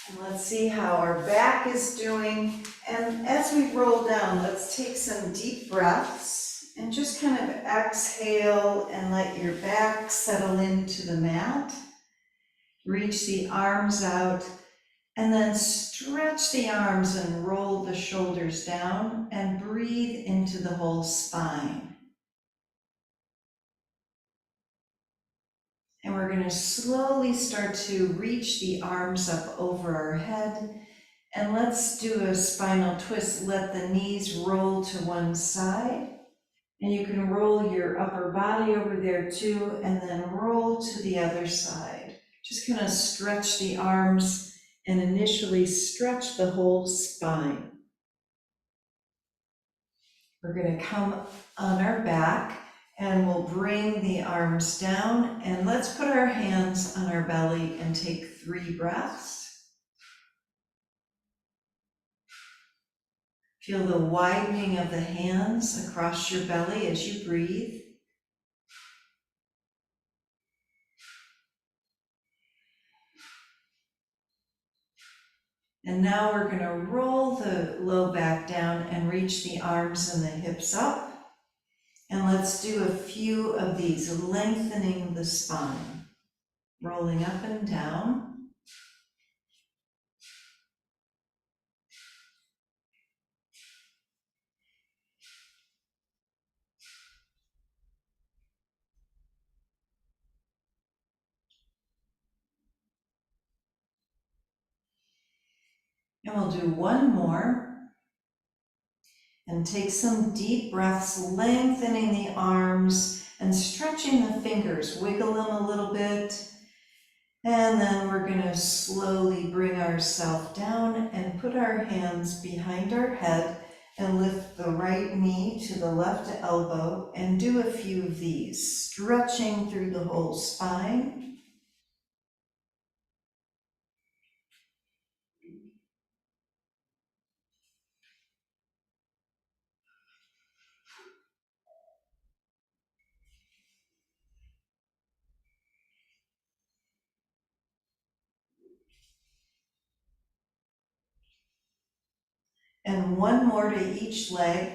And let's see how our back is doing. And as we roll down, let's take some deep breaths and just kind of exhale and let your back settle into the mat. Reach the arms out and then stretch the arms and roll the shoulders down and breathe into the whole spine. And we're going to slowly start to reach the arms up over our head. And let's do a spinal twist. Let the knees roll to one side. And you can roll your upper body over there too, and then roll to the other side. Just kind of stretch the arms and initially stretch the whole spine. We're going to come on our back and we'll bring the arms down, and let's put our hands on our belly and take 3 breaths. Feel the widening of the hands across your belly as you breathe. And now we're going to roll the low back down and reach the arms and the hips up. And let's do a few of these, lengthening the spine, rolling up and down. And we'll do one more. And take some deep breaths, lengthening the arms and stretching the fingers. Wiggle them a little bit. And then we're going to slowly bring ourselves down and put our hands behind our head and lift the right knee to the left elbow and do a few of these, stretching through the whole spine. And one more to each leg.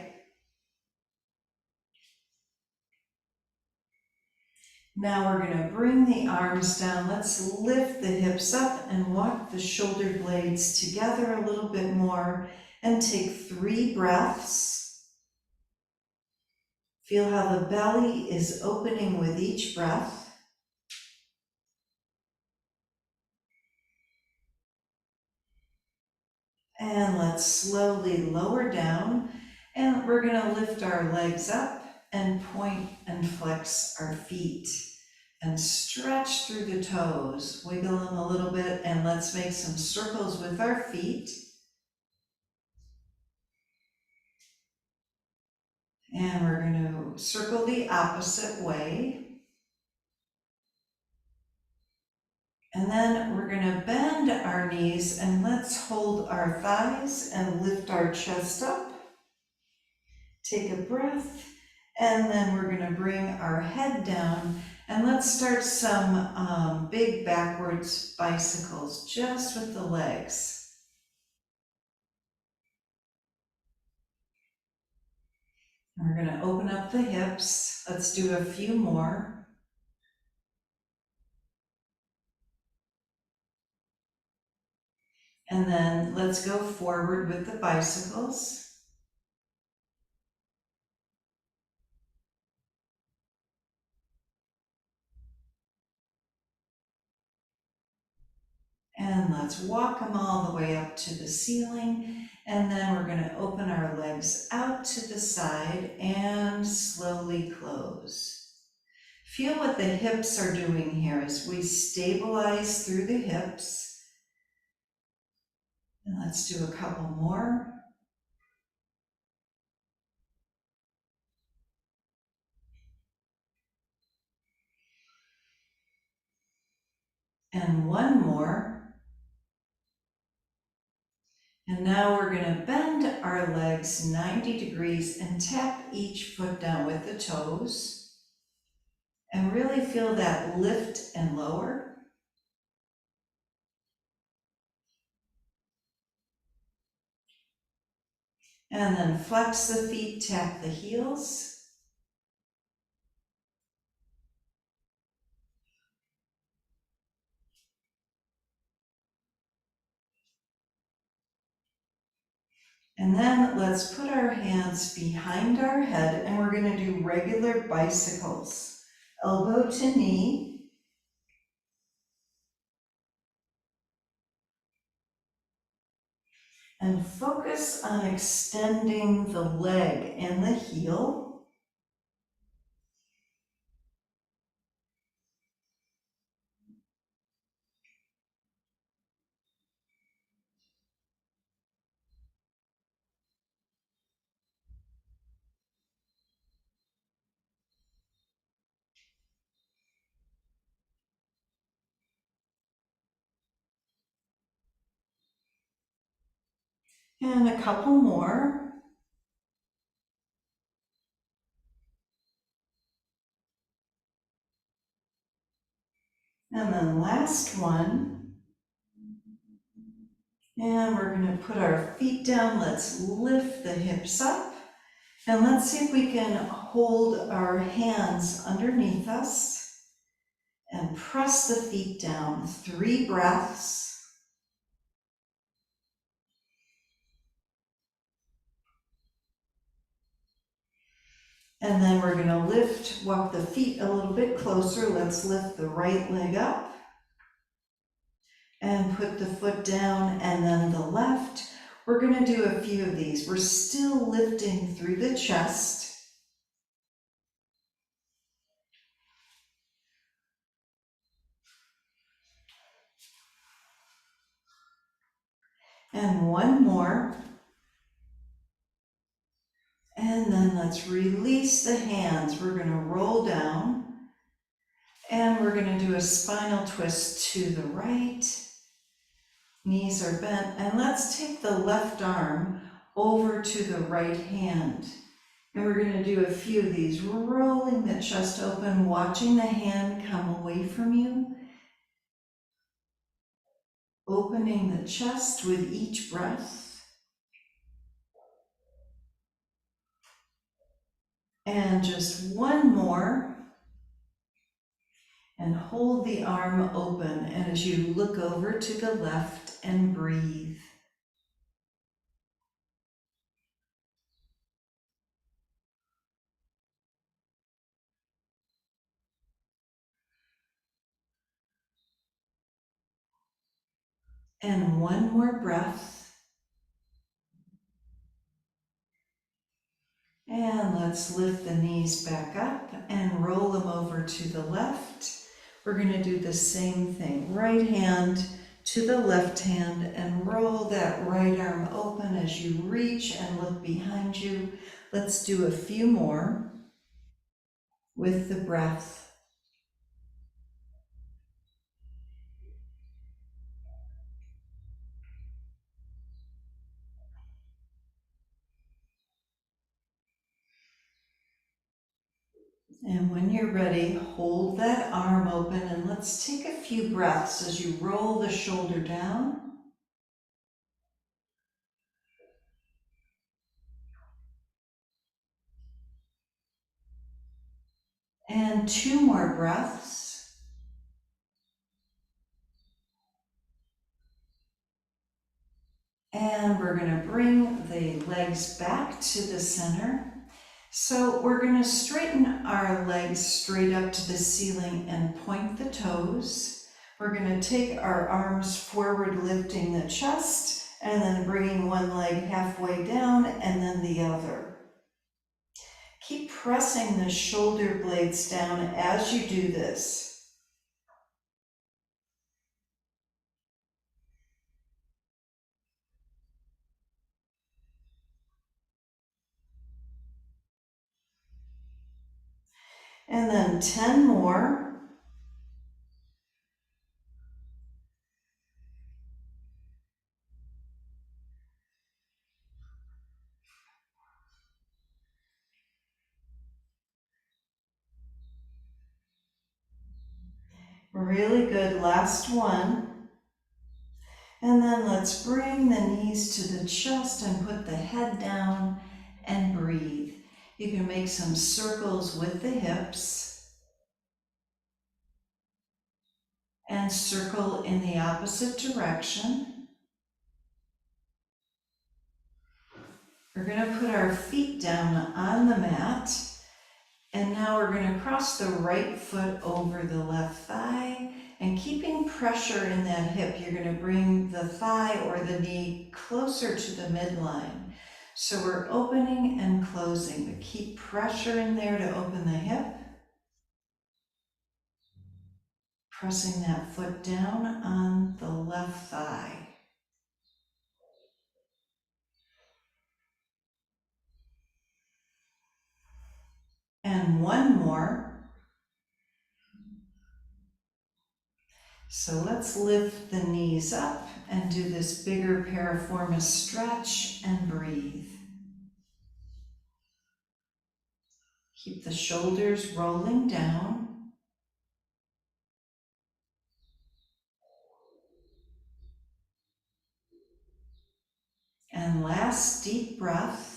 Now we're going to bring the arms down. Let's lift the hips up and walk the shoulder blades together a little bit more and take 3 breaths. Feel how the belly is opening with each breath. And let's slowly lower down, and we're going to lift our legs up and point and flex our feet and stretch through the toes. Wiggle them a little bit, and let's make some circles with our feet. And we're going to circle the opposite way. And then we're going to bend our knees and let's hold our thighs and lift our chest up. Take a breath, and then we're going to bring our head down and let's start some big backwards bicycles just with the legs. And we're going to open up the hips. Let's do a few more. And then let's go forward with the bicycles. And let's walk them all the way up to the ceiling. And then we're going to open our legs out to the side and slowly close. Feel what the hips are doing here as we stabilize through the hips. And let's do a couple more. And one more. And now we're going to bend our legs 90 degrees and tap each foot down with the toes. And really feel that lift and lower. And then flex the feet, tap the heels. And then let's put our hands behind our head and we're going to do regular bicycles. Elbow to knee. And focus on extending the leg and the heel. And a couple more. And then last one. And we're going to put our feet down. Let's lift the hips up. And let's see if we can hold our hands underneath us and press the feet down. 3 breaths. And then we're going to walk the feet a little bit closer. Let's lift the right leg up. And put the foot down, and then the left. We're going to do a few of these. We're still lifting through the chest. And one more. And then let's release the hands. We're going to roll down. And we're going to do a spinal twist to the right. Knees are bent. And let's take the left arm over to the right hand. And we're going to do a few of these, rolling the chest open, watching the hand come away from you. Opening the chest with each breath. And just one more. And hold the arm open as you look over to the left and breathe. And one more breath. And let's lift the knees back up and roll them over to the left. We're going to do the same thing. Right hand to the left hand and roll that right arm open as you reach and look behind you. Let's do a few more with the breath. And when you're ready, hold that arm open and let's take a few breaths as you roll the shoulder down. And 2 more breaths. And we're going to bring the legs back to the center. So we're going to straighten our legs straight up to the ceiling and point the toes. We're going to take our arms forward, lifting the chest, and then bringing one leg halfway down and then the other. Keep pressing the shoulder blades down as you do this. And then 10 more. Really good. Last one. And then let's bring the knees to the chest and put the head down and breathe. You can make some circles with the hips and circle in the opposite direction. We're going to put our feet down on the mat, and now we're going to cross the right foot over the left thigh, and keeping pressure in that hip, you're going to bring the thigh or the knee closer to the midline. So we're opening and closing, but keep pressure in there to open the hip. Pressing that foot down on the left thigh. And one more. So let's lift the knees up and do this bigger piriformis stretch and breathe. Keep the shoulders rolling down. And last deep breath.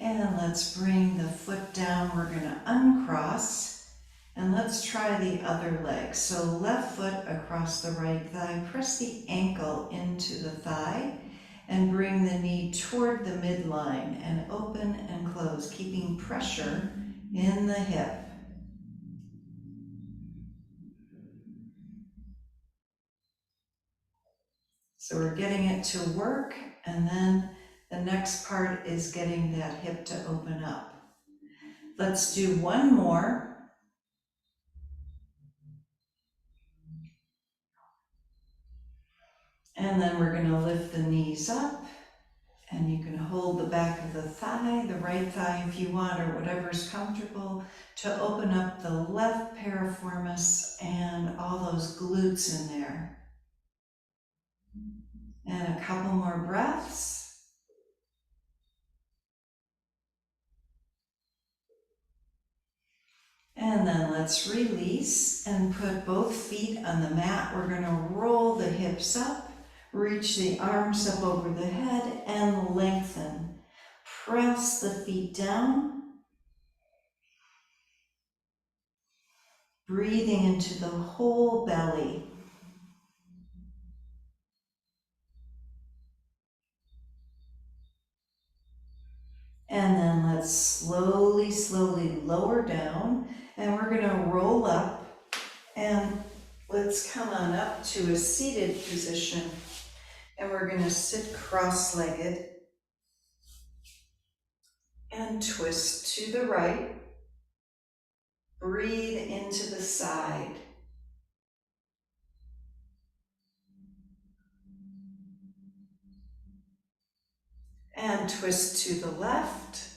And let's bring the foot down. We're going to uncross. And let's try the other leg. So left foot across the right thigh. Press the ankle into the thigh and bring the knee toward the midline and open and close, keeping pressure in the hip. So we're getting it to work, and then the next part is getting that hip to open up. Let's do one more. And then we're going to lift the knees up, and you can hold the back of the thigh, the right thigh if you want, or whatever's comfortable, to open up the left piriformis and all those glutes in there. And a couple more breaths. And then let's release and put both feet on the mat. We're going to roll the hips up, reach the arms up over the head, and lengthen. Press the feet down. Breathing into the whole belly. And then let's slowly, slowly lower down, and we're going to roll up, and let's come on up to a seated position, and we're going to sit cross-legged and twist to the right. Breathe into the side. And twist to the left.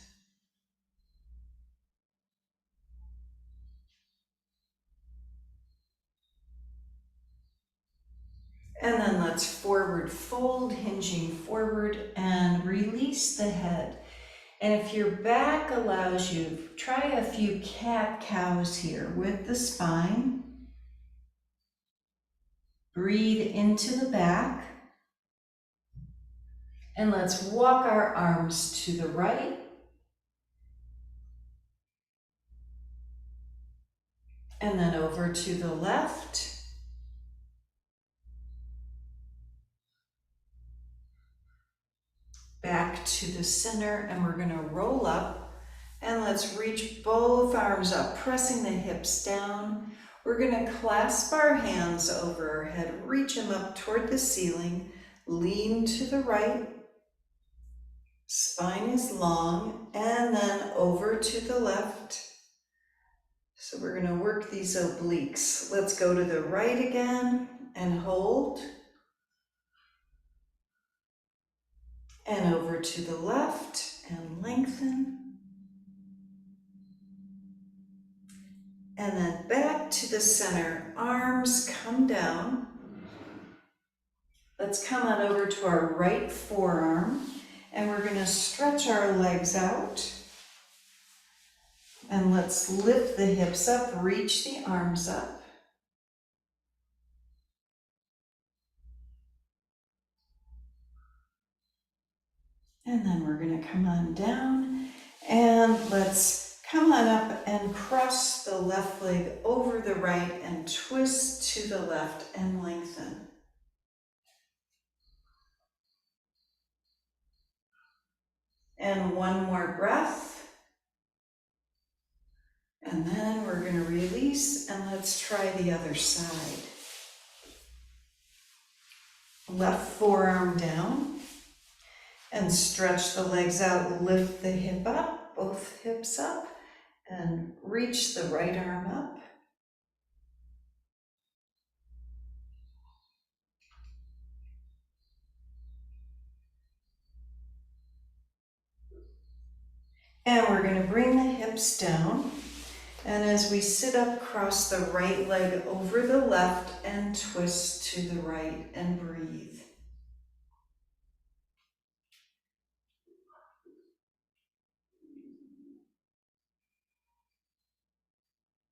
And then let's forward fold, hinging forward, and release the head. And if your back allows you, try a few cat-cows here with the spine. Breathe into the back. And let's walk our arms to the right. And then over to the left. Back to the center, and we're going to roll up, and let's reach both arms up, pressing the hips down. We're going to clasp our hands over our head, reach them up toward the ceiling, lean to the right, spine is long, and then over to the left. So we're going to work these obliques. Let's go to the right again and hold. And over to the left and lengthen. And then back to the center. Arms come down. Let's come on over to our right forearm. And we're going to stretch our legs out. And let's lift the hips up, reach the arms up. And then we're going to come on down and let's come on up and cross the left leg over the right and twist to the left and lengthen. And one more breath. And then we're going to release and let's try the other side. Left forearm down and stretch the legs out, lift the hip up, both hips up, and reach the right arm up. And we're going to bring the hips down. And as we sit up, cross the right leg over the left and twist to the right and breathe.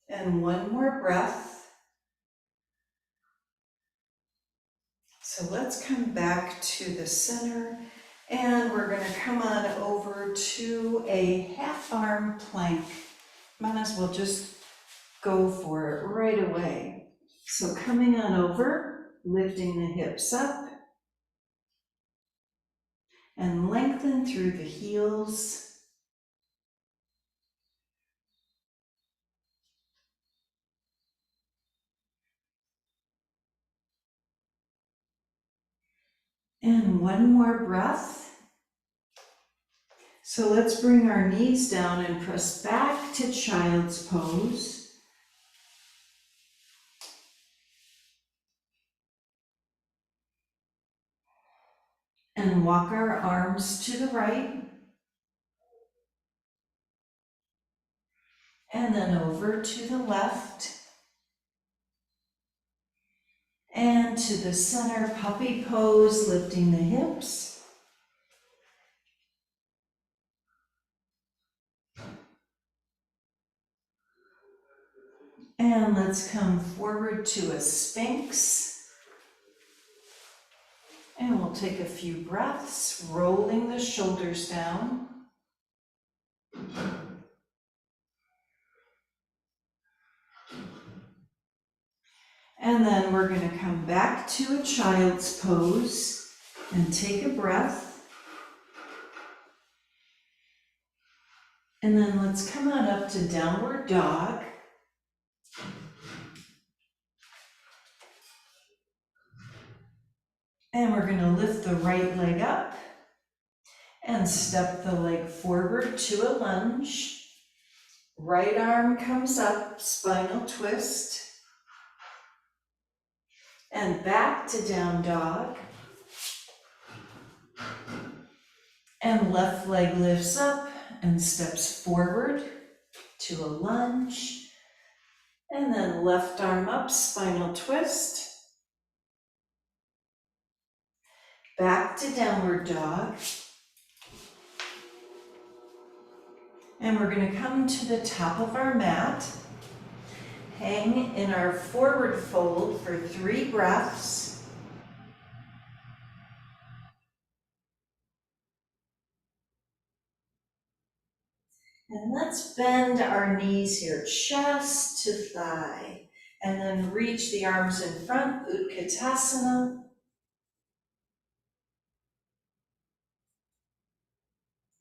And one more breath. So let's come back to the center and we're going to come on over to a half arm plank. Might as well just go for it right away. So coming on over, lifting the hips up and lengthen through the heels. And one more breath. So let's bring our knees down and press back to child's pose. And walk our arms to the right. And then over to the left. And to the center puppy pose, lifting the hips. And let's come forward to a sphinx. And we'll take a few breaths, rolling the shoulders down. And then we're going to come back to a child's pose and take a breath. And then let's come on up to downward dog. And we're going to lift the right leg up and step the leg forward to a lunge. Right arm comes up, spinal twist. And back to down dog. And left leg lifts up and steps forward to a lunge. And then left arm up, spinal twist. Back to downward dog. And we're going to come to the top of our mat. Hang in our forward fold for 3 breaths. And let's bend our knees here, chest to thigh. And then reach the arms in front, Utkatasana.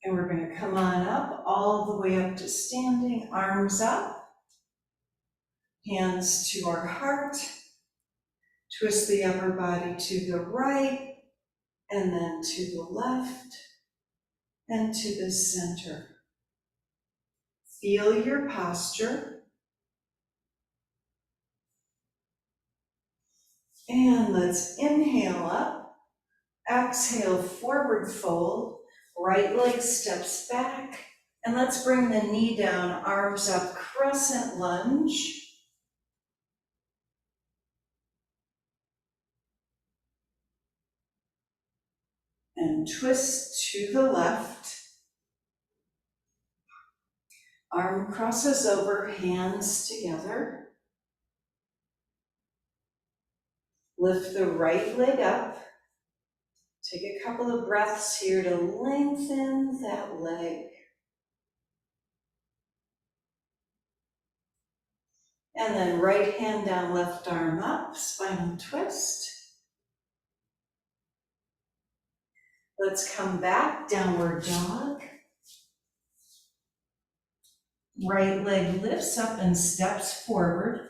And we're going to come on up, all the way up to standing, arms up, hands to our heart, twist the upper body to the right, and then to the left, and to the center. Feel your posture. And let's inhale up, exhale, forward fold, right leg steps back, and let's bring the knee down, arms up, crescent lunge. And twist to the left. Arm crosses over, hands together. Lift the right leg up. Take a couple of breaths here to lengthen that leg. And then right hand down, left arm up, spinal twist. Let's come back, downward dog. Right leg lifts up and steps forward.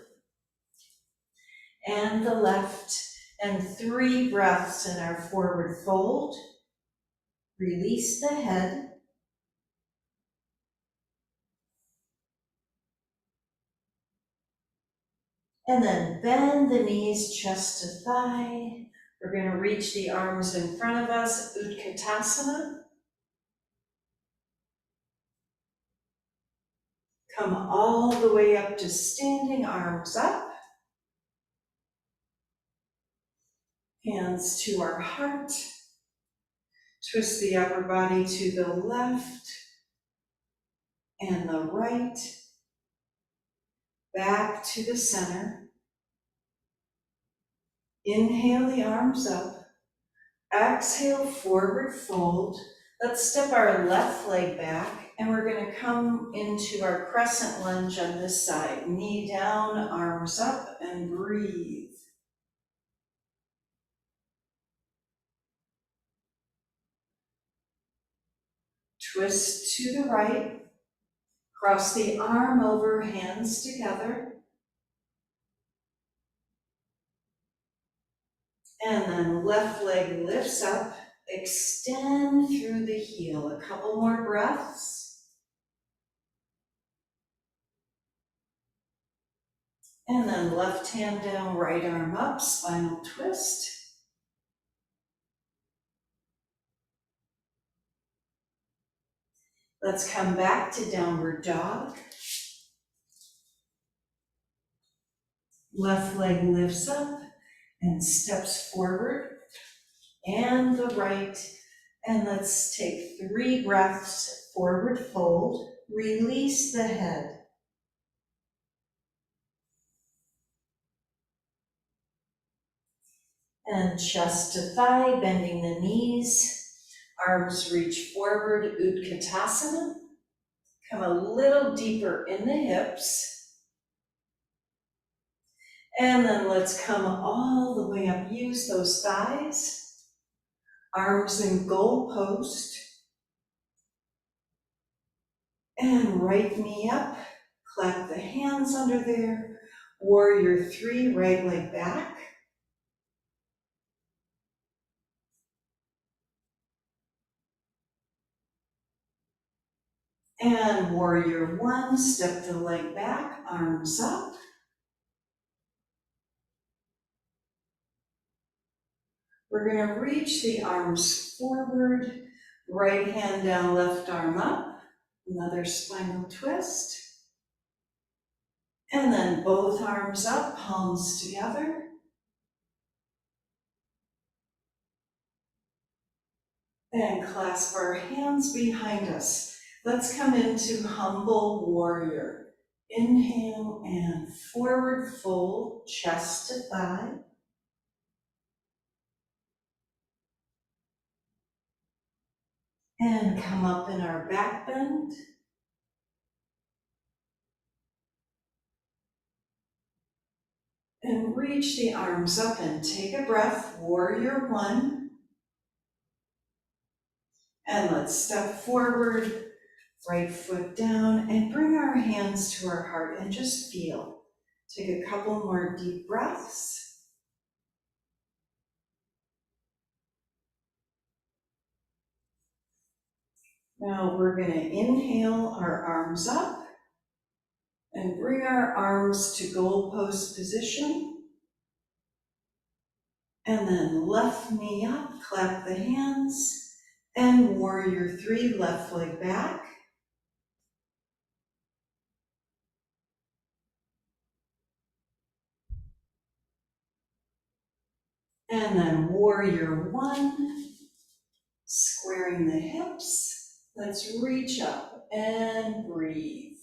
And the left, and 3 breaths in our forward fold. Release the head. And then bend the knees, chest to thigh. We're going to reach the arms in front of us, Utkatasana. Come all the way up to standing, arms up. Hands to our heart. Twist the upper body to the left and the right. Back to the center. Inhale the arms up. Exhale, forward fold. Let's step our left leg back, and we're going to come into our crescent lunge on this side. Knee down, arms up, and breathe. Twist to the right. Cross the arm over, hands together. And then left leg lifts up. Extend through the heel. A couple more breaths. And then left hand down, right arm up, spinal twist. Let's come back to downward dog. Left leg lifts up and steps forward. And the right. And let's take 3 breaths, forward fold. Release the head. And chest to thigh, bending the knees. Arms reach forward, Utkatasana. Come a little deeper in the hips. And then let's come all the way up. Use those thighs. Arms in goal post. And right knee up. Clap the hands under there. Warrior 3, right leg back. And warrior 1, step the leg back, arms up. We're going to reach the arms forward, right hand down, left arm up, another spinal twist. And then both arms up, palms together. And clasp our hands behind us. Let's come into humble warrior. Inhale and forward fold, chest to thigh. And come up in our back bend. And reach the arms up and take a breath, warrior 1. And let's step forward, right foot down, and bring our hands to our heart and just feel. Take a couple more deep breaths. Now we're going to inhale our arms up and bring our arms to goalpost position. And then left knee up, clap the hands, and warrior 3, left leg back. And then warrior 1, squaring the hips. Let's reach up and breathe.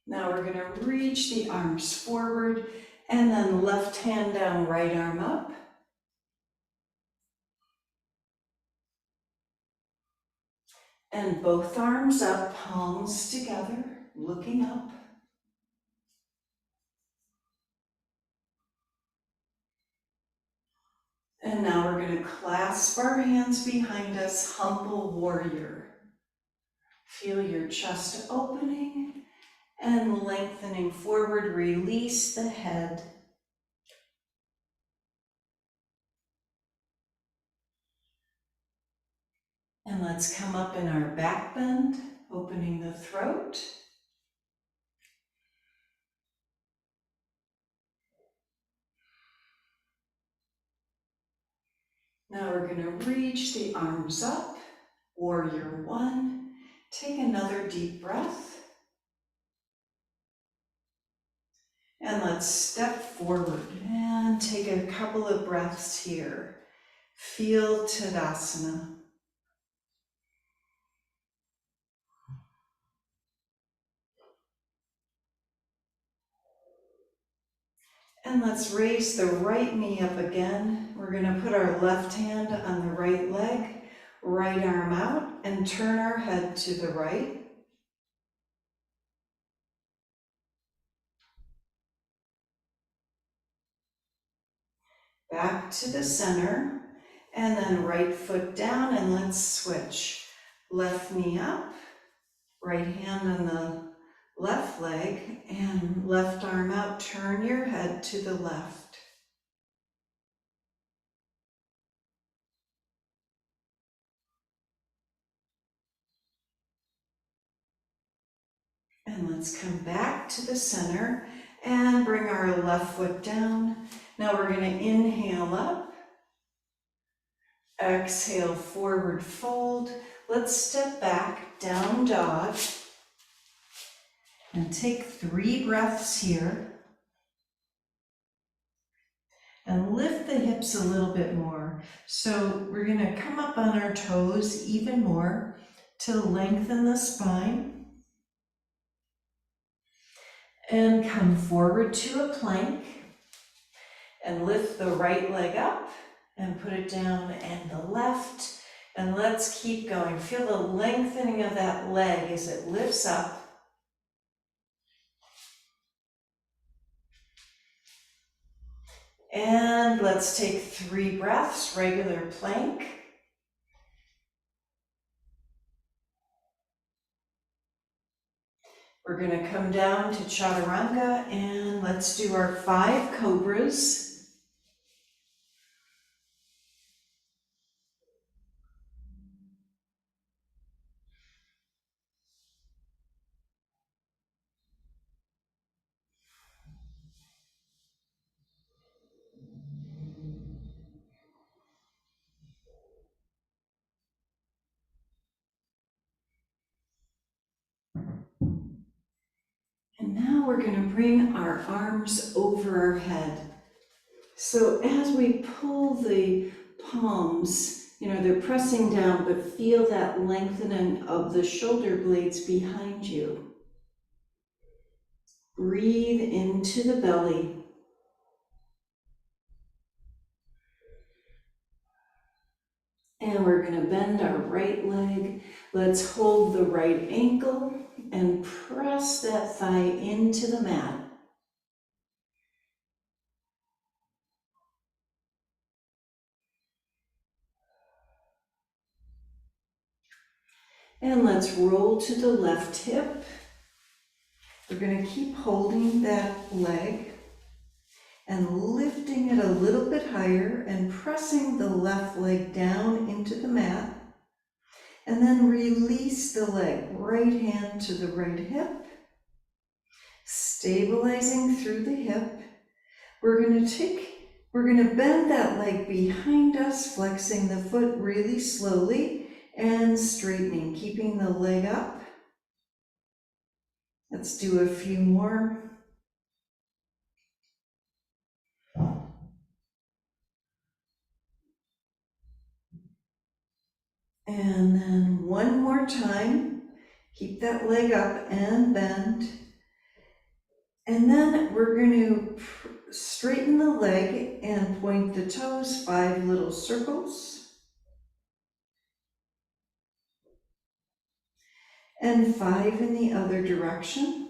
Now we're going to reach the arms forward And then left hand down, right arm up. And both arms up, palms together, looking up. And now we're going to clasp our hands behind us, humble warrior. Feel your chest opening and lengthening forward. Release the head. And let's come up in our back bend, opening the throat. Now we're going to reach the arms up, warrior one. Take another deep breath. And let's step forward and take a couple of breaths here. Feel Tadasana. And let's raise the right knee up again. We're going to put our left hand on the right leg, right arm out, and turn our head to the right. Back to the center, and then right foot down, and let's switch. Left knee up, right hand on the left leg, and left arm out. Turn your head to the left. And let's come back to the center and bring our left foot down. Now we're going to inhale up, exhale, forward fold. Let's step back, down dog, and take 3 breaths here. And lift the hips a little bit more. So we're going to come up on our toes even more to lengthen the spine. And come forward to a plank. And lift the right leg up and put it down, and the left. And let's keep going. Feel the lengthening of that leg as it lifts up. And let's take 3 breaths, regular plank. We're going to come down to chaturanga, and let's do our 5 cobras. And now we're going to bring our arms over our head. So as we pull the palms, they're pressing down, but feel that lengthening of the shoulder blades behind you. Breathe into the belly. And we're going to bend our right leg. Let's hold the right ankle and press that thigh into the mat. And let's roll to the left hip. We're going to keep holding that leg and lifting it a little bit higher and pressing the left leg down into the mat. And then release the leg, right hand to the right hip, stabilizing through the hip. We're going to bend that leg behind us, flexing the foot really slowly and straightening, keeping the leg up. Let's do a few more. And then one more time. Keep that leg up and bend. And then we're going to straighten the leg and point the toes, 5 little circles. And 5 in the other direction.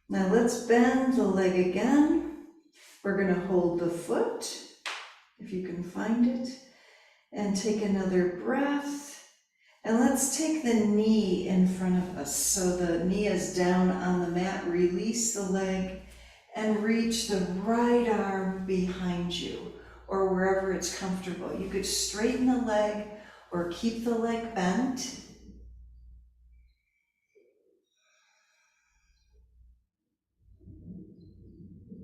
Now let's bend the leg again. We're going to hold the foot, if you can find it, and take another breath. And let's take the knee in front of us. So the knee is down on the mat. Release the leg and reach the right arm behind you or wherever it's comfortable. You could straighten the leg or keep the leg bent.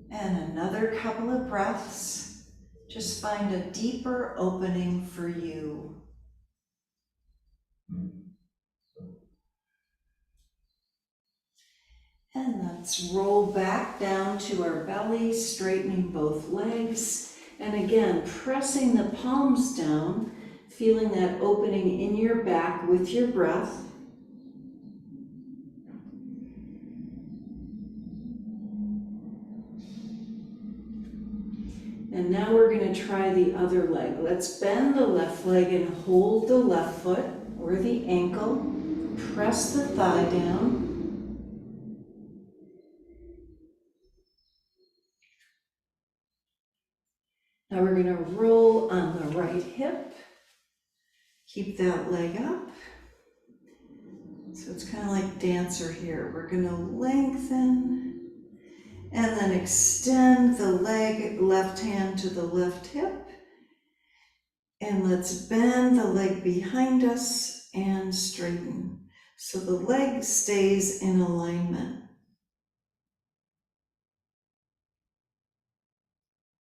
And another couple of breaths. Just find a deeper opening for you. And let's roll back down to our belly, straightening both legs. And again, pressing the palms down, feeling that opening in your back with your breath. And now we're going to try the other leg. Let's bend the left leg and hold the left foot or the ankle. Press the thigh down. Now we're going to roll on the right hip. Keep that leg up. So it's kind of like dancer here. We're going to lengthen and then extend the leg, left hand to the left hip. And let's bend the leg behind us and straighten. So the leg stays in alignment.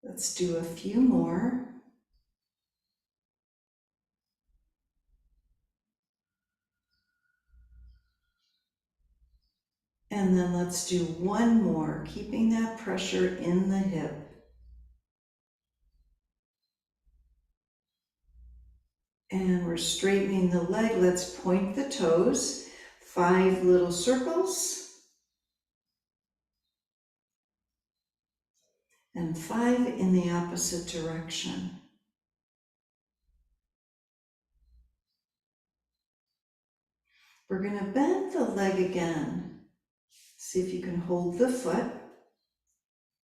Let's do a few more. And then let's do one more, keeping that pressure in the hip. And we're straightening the leg. Let's point the toes, 5 little circles. And 5 in the opposite direction. We're going to bend the leg again. See if you can hold the foot.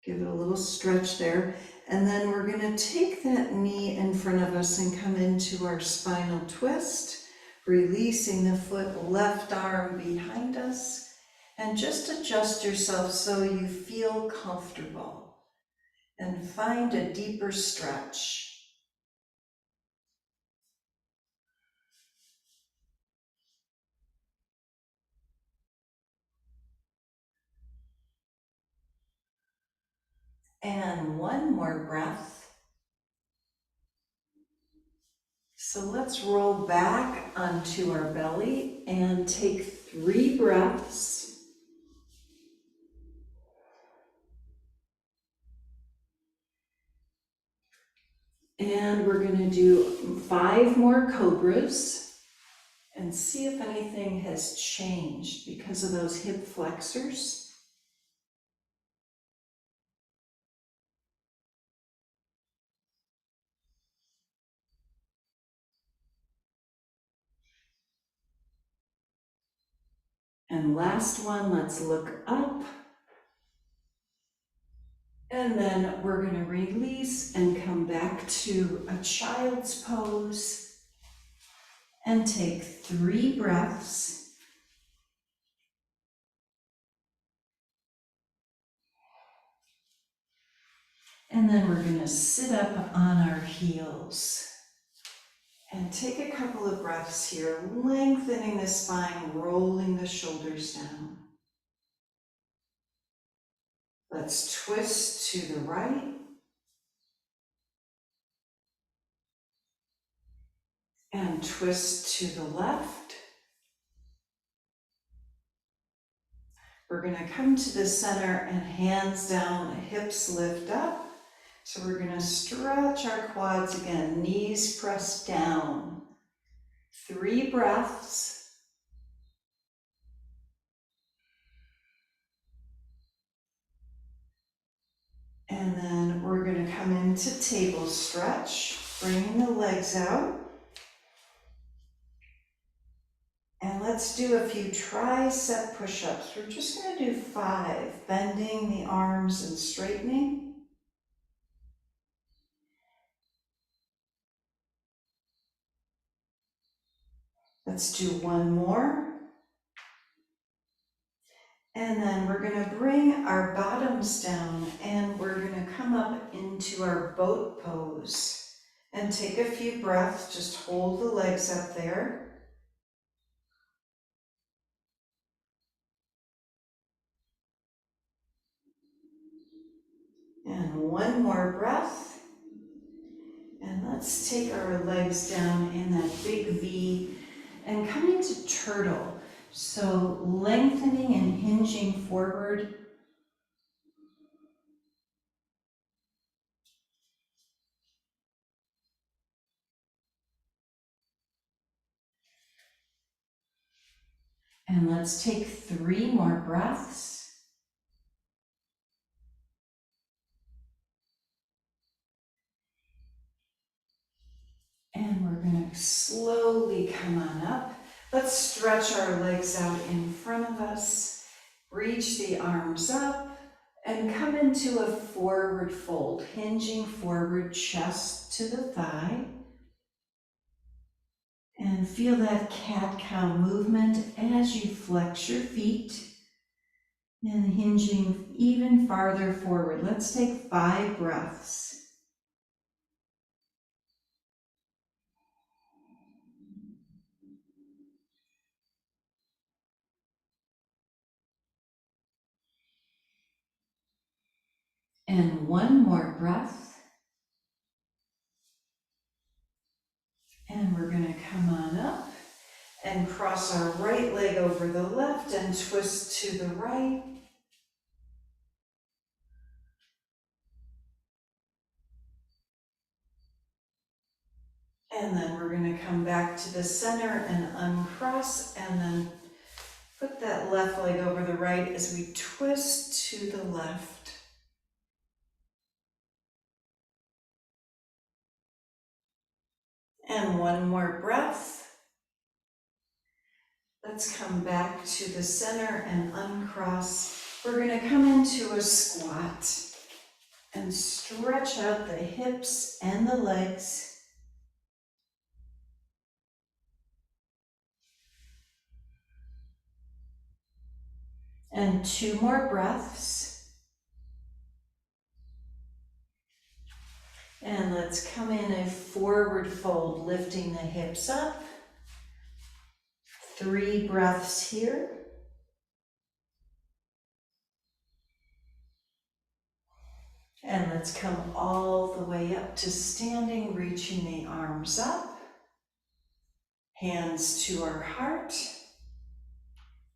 Give it a little stretch there. And then we're going to take that knee in front of us and come into our spinal twist, releasing the foot, left arm behind us. And just adjust yourself so you feel comfortable. And find a deeper stretch. And one more breath. So let's roll back onto our belly and take 3 breaths. And we're going to do 5 more cobras and see if anything has changed because of those hip flexors. And last one, let's look up. And then we're going to release and come back to a child's pose and take 3 breaths. And then we're going to sit up on our heels. And take a couple of breaths here, lengthening the spine, rolling the shoulders down. Let's twist to the right. And twist to the left. We're going to come to the center and hands down, hips lift up. So we're going to stretch our quads again, knees pressed down. 3 breaths. come into table stretch, bringing the legs out. And let's do a few tricep push-ups. We're just going to do 5, bending the arms and straightening. Let's do 1 more. And then we're going to bring our bottoms down and we're going to come up into our boat pose. And take a few breaths, just hold the legs up there. And 1 more breath. And let's take our legs down in that big V and come into turtle. So lengthening and hinging forward. And let's take 3 more breaths. And we're going to slowly come on up. Let's stretch our legs out in front of us. Reach the arms up and come into a forward fold, hinging forward, chest to the thigh. And feel that cat-cow movement as you flex your feet and hinging even farther forward. Let's take 5 breaths. And 1 more breath. And we're going to come on up and cross our right leg over the left and twist to the right. And then we're going to come back to the center and uncross and then put that left leg over the right as we twist to the left. And 1 more breath. Let's come back to the center and uncross. We're going to come into a squat and stretch out the hips and the legs. And 2 more breaths. And let's come in a forward fold, lifting the hips up. 3 breaths here. And let's come all the way up to standing, reaching the arms up. Hands to our heart.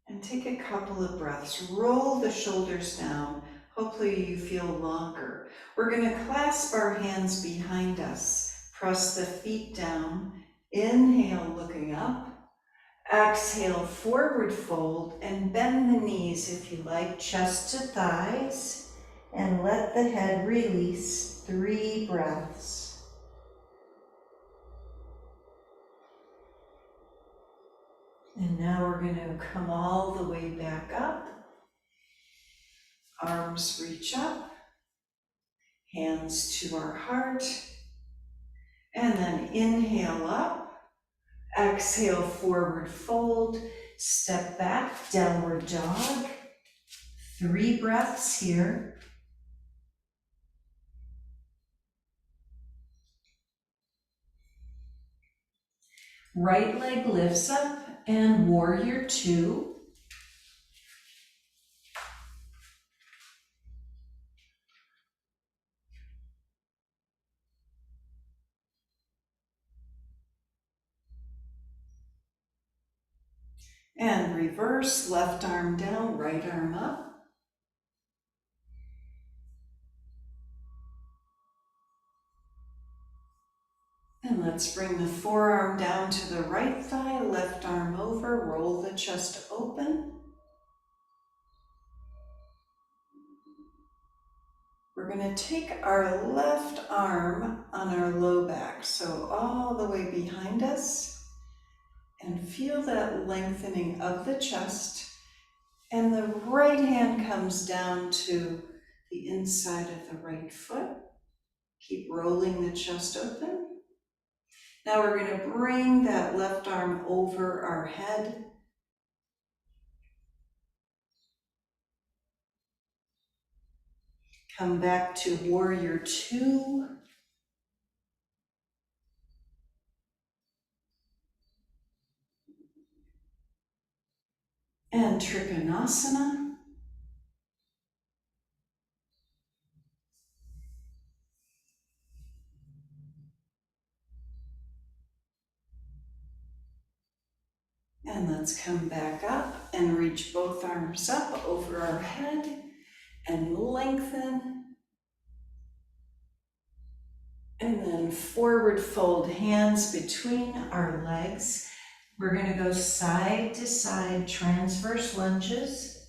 And take a couple of breaths. Roll the shoulders down. Hopefully you feel longer. We're going to clasp our hands behind us. Press the feet down. Inhale, looking up. Exhale, forward fold and bend the knees if you like, chest to thighs. And let the head release. 3 breaths. And now we're going to come all the way back up. Arms reach up. Hands to our heart. And then inhale up. Exhale, forward fold. Step back, downward dog. 3 breaths here. Right leg lifts up and warrior 2. And reverse, left arm down, right arm up. And let's bring the forearm down to the right thigh, left arm over, roll the chest open. We're going to take our left arm on our low back, so all the way behind us, and feel that lengthening of the chest. And the right hand comes down to the inside of the right foot. Keep rolling the chest open. Now we're going to bring that left arm over our head. Come back to warrior two. And trikonasana. And let's come back up and reach both arms up over our head and lengthen. And then forward fold hands between our legs. We're going to go side to side transverse lunges.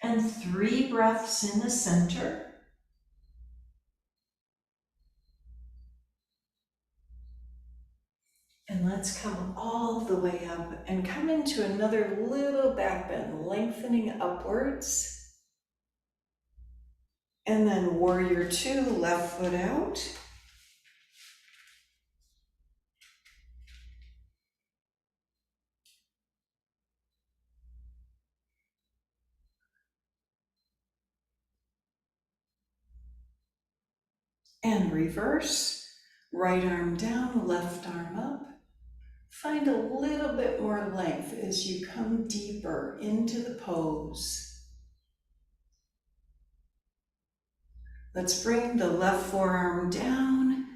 And 3 breaths in the center. And let's come all the way up and come into another little back bend, lengthening upwards. And then warrior two, left foot out. And reverse, right arm down, left arm up. Find a little bit more length as you come deeper into the pose. Let's bring the left forearm down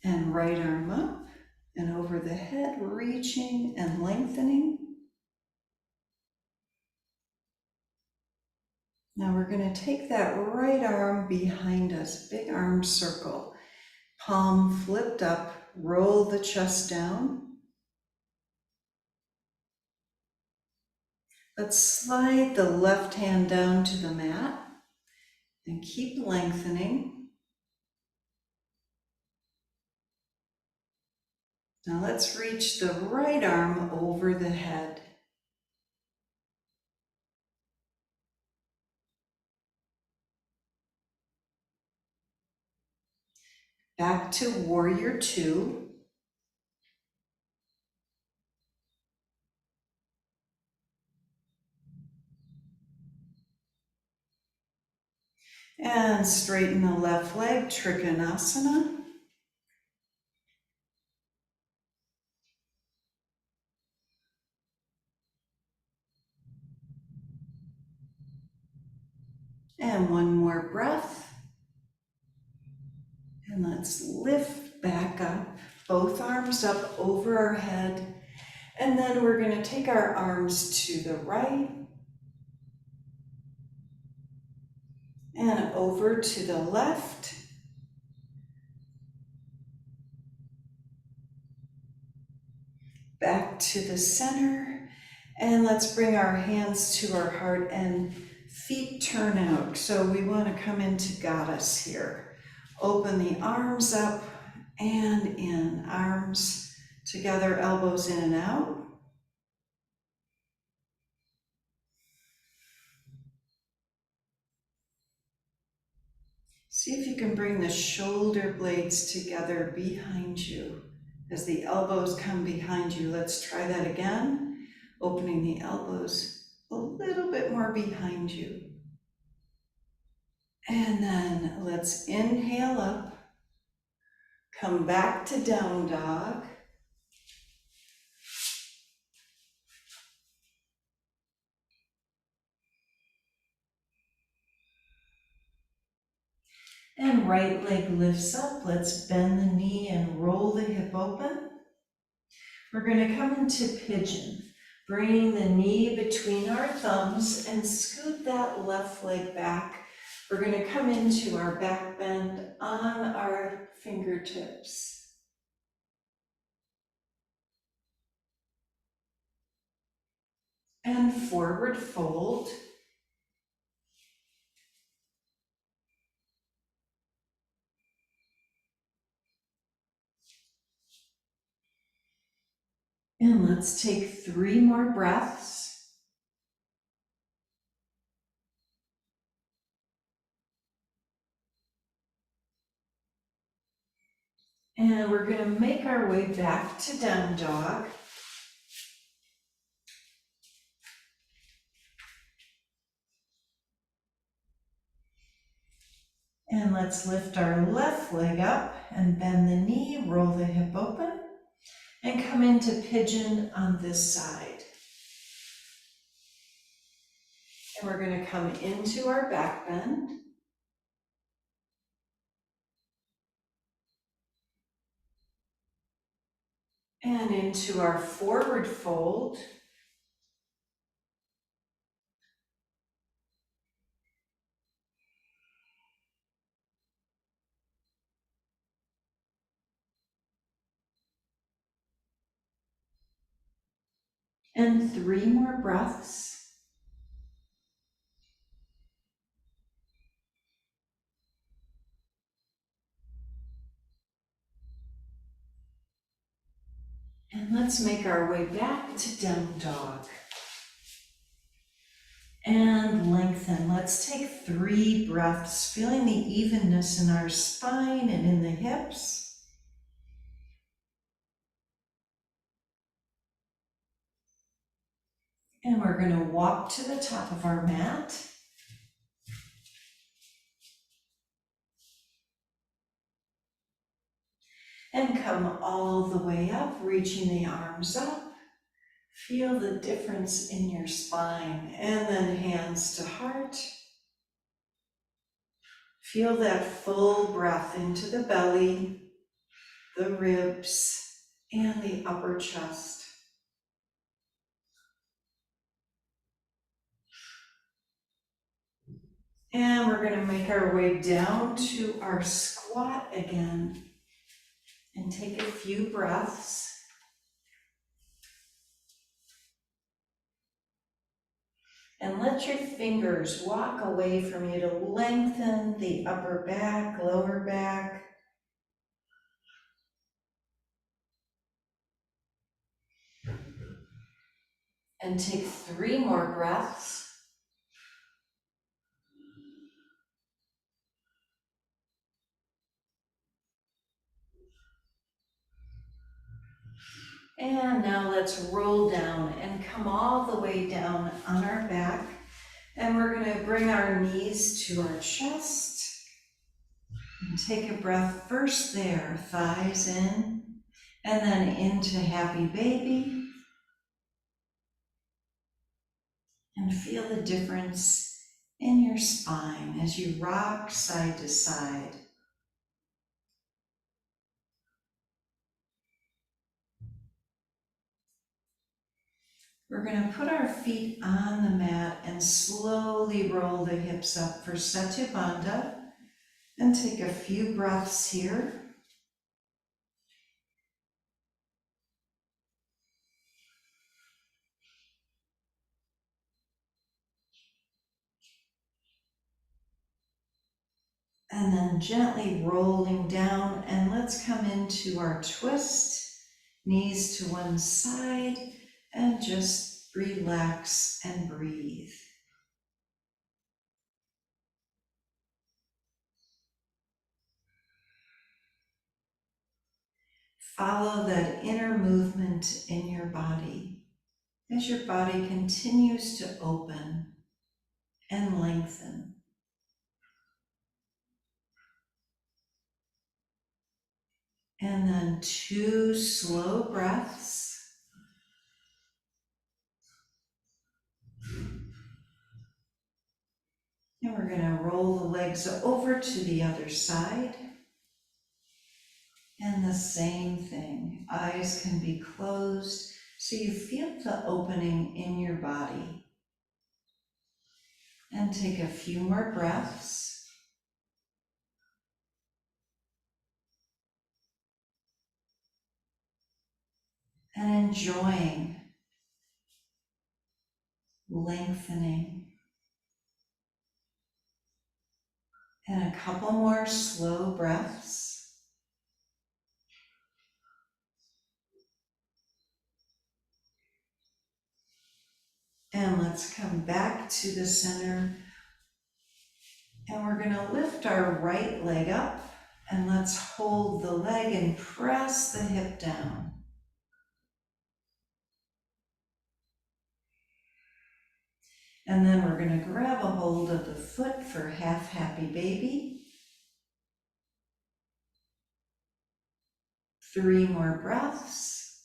and right arm up and over the head, reaching and lengthening. Now we're going to take that right arm behind us, big arm circle. Palm flipped up, roll the chest down. Let's slide the left hand down to the mat and keep lengthening. Now let's reach the right arm over the head. Back to warrior two. And straighten the left leg, trikonasana. And one more breath. And let's lift back up, both arms up over our head. And then we're going to take our arms to the right and over to the left. Back to the center. And let's bring our hands to our heart and feet turn out. So we want to come into goddess here. Open the arms up and in. Arms together, elbows in and out. See if you can bring the shoulder blades together behind you. As the elbows come behind you, let's try that again. Opening the elbows a little bit more behind you. And then let's inhale up. Come back to down dog. And right leg lifts up. Let's bend the knee and roll the hip open. We're going to come into pigeon, bringing the knee between our thumbs and scoot that left leg back. We're going to come into our back bend on our fingertips. and forward fold. And let's take 3 more breaths. And we're going to make our way back to down dog. And let's lift our left leg up and bend the knee, roll the hip open, and come into pigeon on this side. And we're going to come into our back bend. And into our forward fold. And 3 more breaths. And let's make our way back to down dog. And lengthen. Let's take 3 breaths, feeling the evenness in our spine and in the hips. And we're going to walk to the top of our mat. And come all the way up, reaching the arms up. Feel the difference in your spine. And then hands to heart. Feel that full breath into the belly, the ribs, and the upper chest. And we're going to make our way down to our squat again. And take a few breaths. And let your fingers walk away from you to lengthen the upper back, lower back. And take 3 more breaths. And now let's roll down and come all the way down on our back. And we're going to bring our knees to our chest. And take a breath first there, thighs in, and then into happy baby. And feel the difference in your spine as you rock side to side. We're going to put our feet on the mat and slowly roll the hips up for Setu Bandha. And take a few breaths here. And then gently rolling down, and let's come into our twist. Knees to one side, and just relax and breathe. Follow that inner movement in your body as your body continues to open and lengthen. And then 2 slow breaths. And we're going to roll the legs over to the other side. And the same thing. Eyes can be closed so you feel the opening in your body. And take a few more breaths. And enjoying lengthening. And a couple more slow breaths. And let's come back to the center. And we're going to lift our right leg up. And let's hold the leg and press the hip down. And then we're going to grab a hold of the foot for half happy baby. 3 more breaths.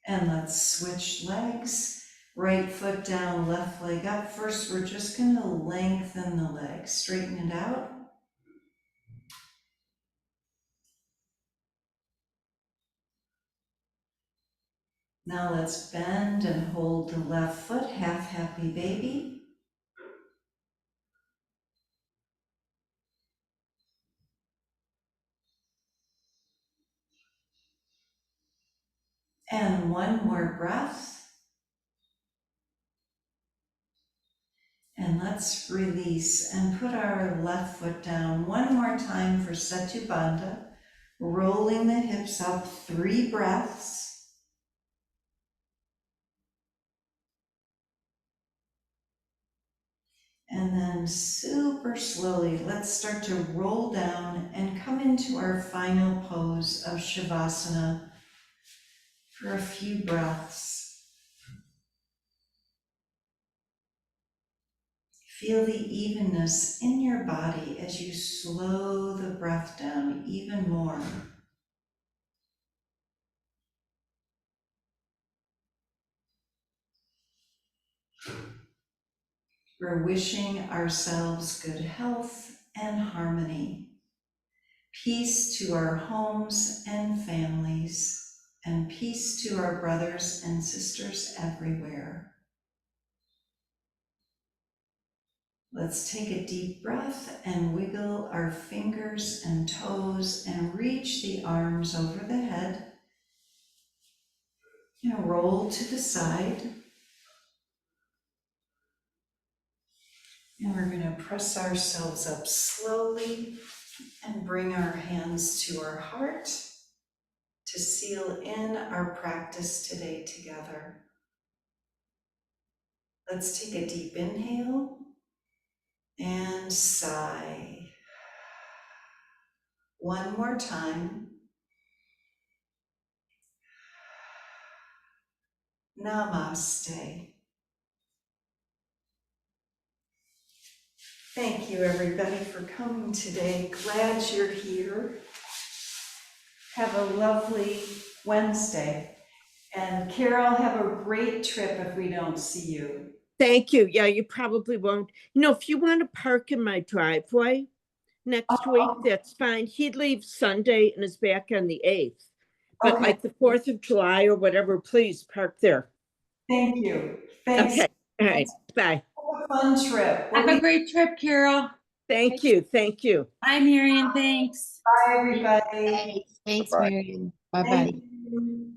And let's switch legs. Right foot down, left leg up. First, we're just going to lengthen the leg. Straighten it out. Now let's bend and hold the left foot, half happy baby. And 1 more breath. And let's release and put our left foot down 1 more time for Setu Bandha. Rolling the hips up, 3 breaths. And then super slowly, let's start to roll down and come into our final pose of Shavasana for a few breaths. Feel the evenness in your body as you slow the breath down even more. We're wishing ourselves good health and harmony, peace to our homes and families, and peace to our brothers and sisters everywhere. Let's take a deep breath and wiggle our fingers and toes and reach the arms over the head. And roll to the side. And we're going to press ourselves up slowly and bring our hands to our heart to seal in our practice today together. Let's take a deep inhale and sigh. 1 more time. Namaste. Thank you, everybody, for coming today. Glad you're here. Have a lovely Wednesday. And Carol, have a great trip if we don't see you. Thank you. Yeah, you probably won't. You know, if you want to park in my driveway next week, that's fine. He'd leave Sunday and is back on the 8th. But Okay. like the 4th of July or whatever, please park there. Thank you. Thanks. Okay. All right. Bye. Have a fun trip. Have a great trip, Carol. Thank you. Thank you. Bye, Marian. Thanks. Bye, everybody. Thanks, Bye-bye. Marian. Bye-bye. Thank you.